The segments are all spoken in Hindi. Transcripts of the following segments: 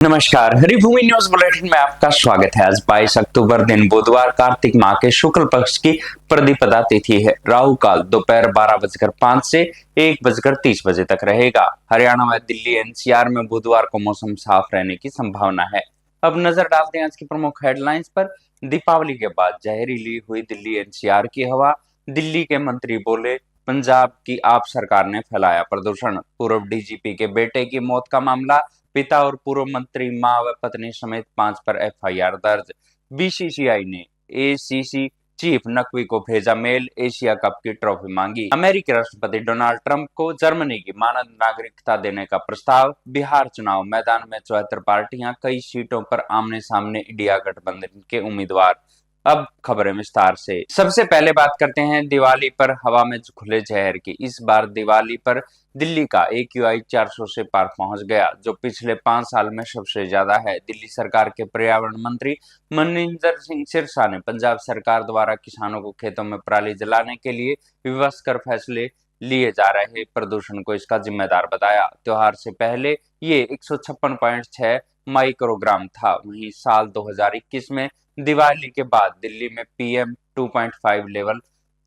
नमस्कार, हरिभूमि न्यूज बुलेटिन में आपका स्वागत है। आज 22 अक्टूबर दिन बुधवार कार्तिक माह के शुक्ल पक्ष की प्रतिपदा तिथि है। राहु काल दोपहर 12:05 से 1:30 बजे तक रहेगा। हरियाणा व दिल्ली एनसीआर में बुधवार को मौसम साफ रहने की संभावना है। अब नजर डालते हैं आज की प्रमुख हेडलाइंस पर। दीपावली के बाद जहरीली हुई दिल्ली एनसीआर की हवा। दिल्ली के मंत्री बोले, पंजाब की आप सरकार ने फैलाया प्रदूषण। पूर्व डीजीपी के बेटे की मौत का मामला। पिता और पूर्व मंत्री, मां व पत्नी समेत 5 पर एफआईआर दर्ज। बीसीसीआई ने एसीसी चीफ नकवी को भेजा मेल। एशिया कप की ट्रॉफी मांगी। अमेरिकी राष्ट्रपति डोनाल्ड ट्रंप को जर्मनी की मानद नागरिकता देने का प्रस्ताव। बिहार चुनाव मैदान में 74 पार्टियां, कई सीटों पर आमने सामने। इंडिया गठबंधन के उम्मीदवार। अब खबरें विस्तार से। सबसे पहले बात करते हैं दिवाली पर हवा में खुले जहर की। इस बार दिवाली पर दिल्ली का AQI 400 से पार पहुंच गया, जो पिछले 5 साल में सबसे ज्यादा है। दिल्ली सरकार के पर्यावरण मंत्री मनिंदर सिंह सिरसा ने पंजाब सरकार द्वारा किसानों को खेतों में पराली जलाने के लिए विवश कर फैसले लिए जा रहे प्रदूषण को इसका जिम्मेदार बताया। त्योहार से पहले ये 156.6 माइक्रोग्राम था। वहीं साल 2021 में दिवाली के बाद दिल्ली में PM 2.5 लेवल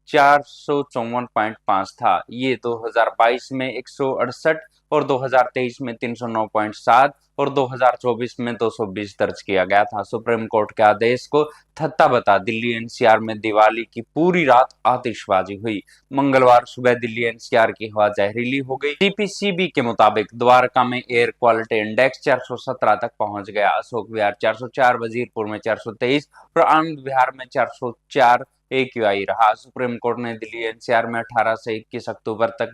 454.5 था। ये 2022 में 168 और 2023 में 309.7 और 2024 में 220 दर्ज किया गया था। सुप्रीम कोर्ट के आदेश को थत्ता बता दिल्ली एनसीआर में दिवाली की पूरी रात आतिशबाजी हुई। मंगलवार सुबह दिल्ली एनसीआर की हवा जहरीली हो गई। CPCB के मुताबिक द्वारका में एयर क्वालिटी इंडेक्स 417 तक पहुंच गया। अशोक विहार 404, वजीरपुर में 423 और आनंद विहार में 404 AQI रहा। सुप्रीम कोर्ट ने दिल्ली एनसीआर में 18 से 21 अक्टूबर तक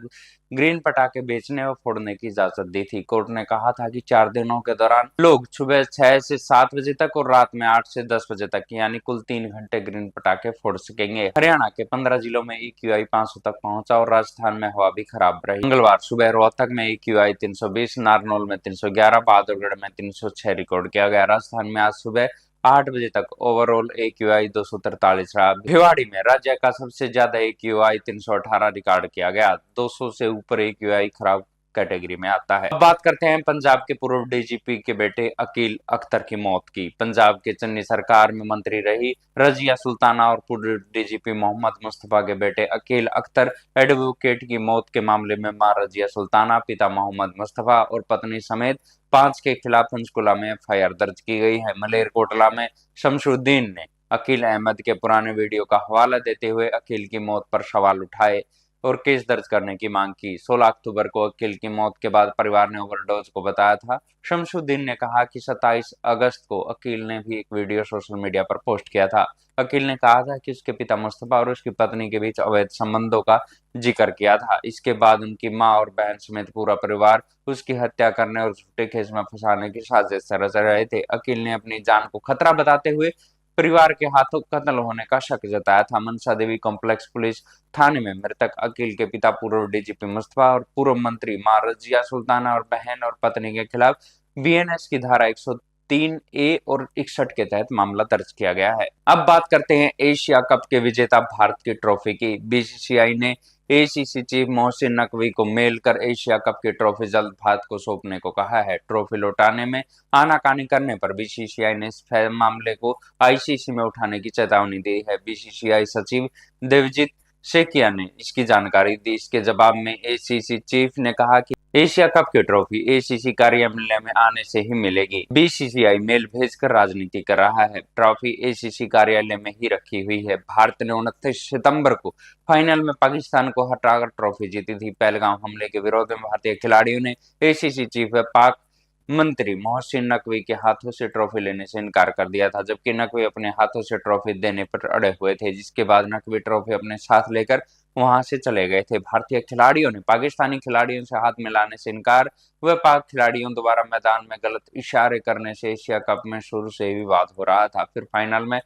ग्रीन पटाखे बेचने व फोड़ने की इजाजत दी थी। कोर्ट ने कहा था कि 4 दिनों के दौरान लोग सुबह 6 से 7 बजे तक और रात में 8 से 10 बजे तक यानी कुल 3 घंटे ग्रीन पटाखे फोड़ सकेंगे। हरियाणा के 15 जिलों में AQI 500 तक पहुंचा और राजस्थान में हवा भी खराब रही। मंगलवार सुबह रोहतक में AQI 320, नारनौल में 311, बहादुरगढ़ में 306 रिकॉर्ड किया गया। राजस्थान में आज सुबह 8 बजे तक ओवरऑल AQI 243 रहा। भिवाड़ी में राज्य का सबसे ज्यादा AQI 318 रिकॉर्ड किया गया। 200 से ऊपर AQI खराब कैटेगरी में आता है। अब बात करते हैं पंजाब के पूर्व डीजीपी के बेटे अकील अख्तर की मौत की। पंजाब के चन्नी सरकार में मंत्री रही रजिया सुल्ताना और पूर्व डीजीपी मोहम्मद मुस्तफा के बेटे अकील अख्तर एडवोकेट की मौत के मामले में मां रजिया सुल्ताना, पिता मोहम्मद मुस्तफा और पत्नी समेत 5 के खिलाफ पंचकुला में एफआईआर दर्ज की गई है। मलेरकोटला में शमशुद्दीन ने अकील अहमद के पुराने वीडियो का हवाला देते हुए अकील की मौत पर सवाल उठाए और केस दर्ज करने की मांग की। 16 अक्टूबर को अकील की मौत के बाद परिवार ने ओवरडोज को बताया था। शमशुद्दीन ने कहा कि 27 अगस्त को अकील ने भी एक वीडियो सोशल मीडिया पर पोस्ट किया था। अकील ने कहा था कि उसके पिता मुस्तफा और उसकी पत्नी के बीच अवैध संबंधों का जिक्र किया था। इसके बाद उनकी मां और बहन समेत पूरा परिवार उसकी हत्या करने और झूठे केस में फंसाने की साजिश से रच रहे थे। अकील ने अपनी जान को खतरा बताते हुए परिवार के हाथों कत्ल होने का शक जताया था। मनसा देवी कॉम्प्लेक्स पुलिस थाने में मृतक अकील के पिता पूर्व डीजीपी मुस्तफा और पूर्व मंत्री मां रजिया सुल्ताना और बहन और पत्नी के खिलाफ BNS की धारा 103A और 61 के तहत मामला दर्ज किया गया है। अब बात करते हैं एशिया कप के विजेता भारत की ट्रॉफी की। बीसीसीआई ने ACC चीफ मोहसिन नकवी को मेल कर एशिया कप की ट्रॉफी जल्द भारत को सौंपने को कहा है। ट्रॉफी लौटाने में आनाकानी करने पर बीसीसीआई ने इस मामले को ICC में उठाने की चेतावनी दी है। बीसीसीआई सचिव देवजीत सेकिया ने इसकी जानकारी दी। इसके जवाब में ACC चीफ ने कहा कि एशिया कप की ट्रॉफी ACC कार्यालय में आने से ही मिलेगी। बीसीसीआई मेल भेजकर राजनीति कर रहा है। ट्रॉफी ACC कार्यालय में ही रखी हुई है। भारत ने 29 सितंबर को फाइनल में पाकिस्तान को हटाकर ट्रॉफी जीती थी। पहलगाम हमले के विरोध में भारतीय खिलाड़ियों ने ACC चीफ व पाक मंत्री मोहसिन नकवी के हाथों से ट्रॉफी लेने से इनकार कर दिया था, जबकि नकवी अपने हाथों से ट्रॉफी देने पर अड़े हुए थे, जिसके बाद नकवी ट्रॉफी अपने साथ लेकर वहां से चले गए थे। भारतीय खिलाड़ियों ने पाकिस्तानी खिलाड़ियों से हाथ मिलाने से इनकार व पाक खिलाड़ियों द्वारा मैदान में गलत इशारे करने से एशिया कप में शुरू से ही विवाद हो रहा था। फिर फाइनल में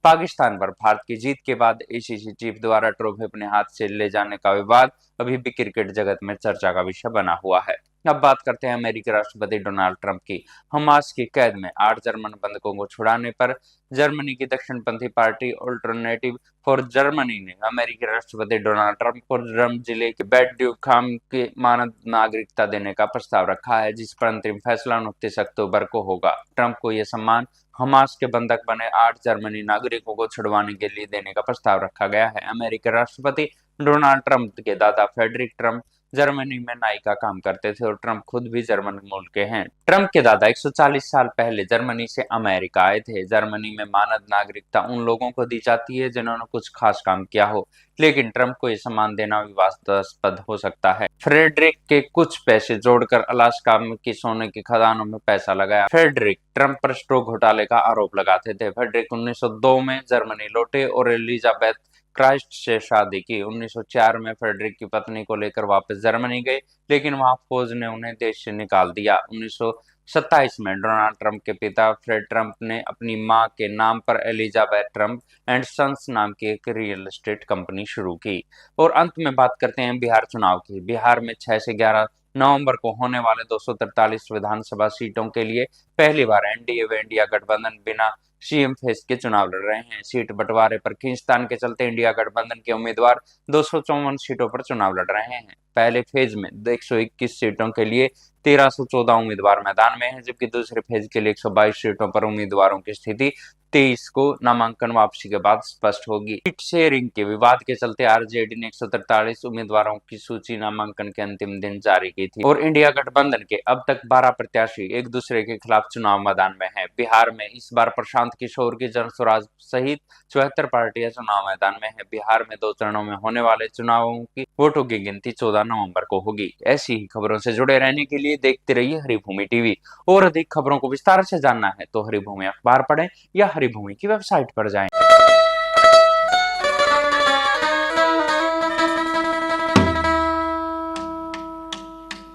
पाकिस्तान पर भारत की जीत के बाद ACC चीफ द्वारा ट्रॉफी अपने हाथ से ले जाने का विवाद अभी भी क्रिकेट जगत में चर्चा का विषय बना हुआ है। अब बात करते हैं अमेरिकी राष्ट्रपति डोनाल्ड ट्रंप की। हमास की कैद में 8 जर्मन बंधकों को छुड़ाने पर जर्मनी की दक्षिणपंथी पार्टी अल्टरनेटिव फॉर जर्मनी ने अमेरिकी राष्ट्रपति डोनाल्ड ट्रंप को रम जिले के बेट ड्यूखाम की मानद नागरिकता देने का प्रस्ताव रखा है, जिस पर अंतिम फैसला 29 अक्टूबर को होगा। ट्रंप को यह सम्मान हमास के बंधक बने 8 जर्मनी नागरिकों को छुड़वाने के लिए देने का प्रस्ताव रखा गया है। अमेरिकी राष्ट्रपति डोनाल्ड ट्रंप के दादा फ्रेडरिक ट्रंप जर्मनी में नाई का काम करते थे और ट्रंप खुद भी जर्मन मूल के हैं। ट्रंप के दादा 140 साल पहले जर्मनी से अमेरिका आए थे। जर्मनी में मानद नागरिकता उन लोगों को दी जाती है जिन्होंने कुछ खास काम किया हो, लेकिन ट्रंप को यह सम्मान देना विवादास्पद हो सकता है। फ्रेडरिक के कुछ पैसे जोड़कर अलास्का की सोने की खदानों में पैसा लगाया। फ्रेडरिक ट्रंप पर स्ट्रो घोटाले का आरोप लगाते थे। फ्रेडरिक 1902 में जर्मनी लौटे और एलिजाबेथ क्राइस्ट से शादी की। 1904 में फ्रेडरिक की पत्नी को लेकर वापस जर्मनी गए, लेकिन वहां फौज ने उन्हें देश से निकाल दिया। 1927 में डोनाल्ड ट्रंप के पिता फ्रेड ट्रंप ने अपनी मां के नाम पर एलिजाबेथ ट्रंप एंड सन्स नाम की एक रियल एस्टेट कंपनी शुरू की। और अंत में बात करते हैं बिहार चुनाव की। बिहार में 6 से 11 नवंबर को होने वाले 243 विधानसभा सीटों के लिए पहली बार एनडीए व इंडिया गठबंधन बिना सीएम फेस के चुनाव लड़ रहे हैं। सीट बंटवारे पर खींचतान के चलते इंडिया गठबंधन के उम्मीदवार 254 सीटों पर चुनाव लड़ रहे हैं। पहले फेज में 121 सीटों के लिए 1314 उम्मीदवार मैदान में हैं, जबकि दूसरे फेज के लिए 122 सीटों पर उम्मीदवारों की स्थिति 23 को नामांकन वापसी के बाद स्पष्ट होगी। सीट शेयरिंग के विवाद के चलते आरजेडी ने 143 उम्मीदवारों की सूची नामांकन के अंतिम दिन जारी की थी और इंडिया गठबंधन के अब तक 12 प्रत्याशी एक दूसरे के खिलाफ चुनाव मैदान में हैं। बिहार में इस बार प्रशांत किशोर की जन स्वराज सहित 74 पार्टियां चुनाव मैदान में है। बिहार में 2 चरणों में होने वाले चुनावों की वोटों की गिनती 14 नवंबर को होगी। ऐसी ही खबरों से जुड़े रहने के लिए देखते रहिए हरिभूमि टीवी। और अधिक खबरों को विस्तार से जानना है तो हरिभूमि अखबार पढ़ें या हरिभूमि की वेबसाइट पर जाएं।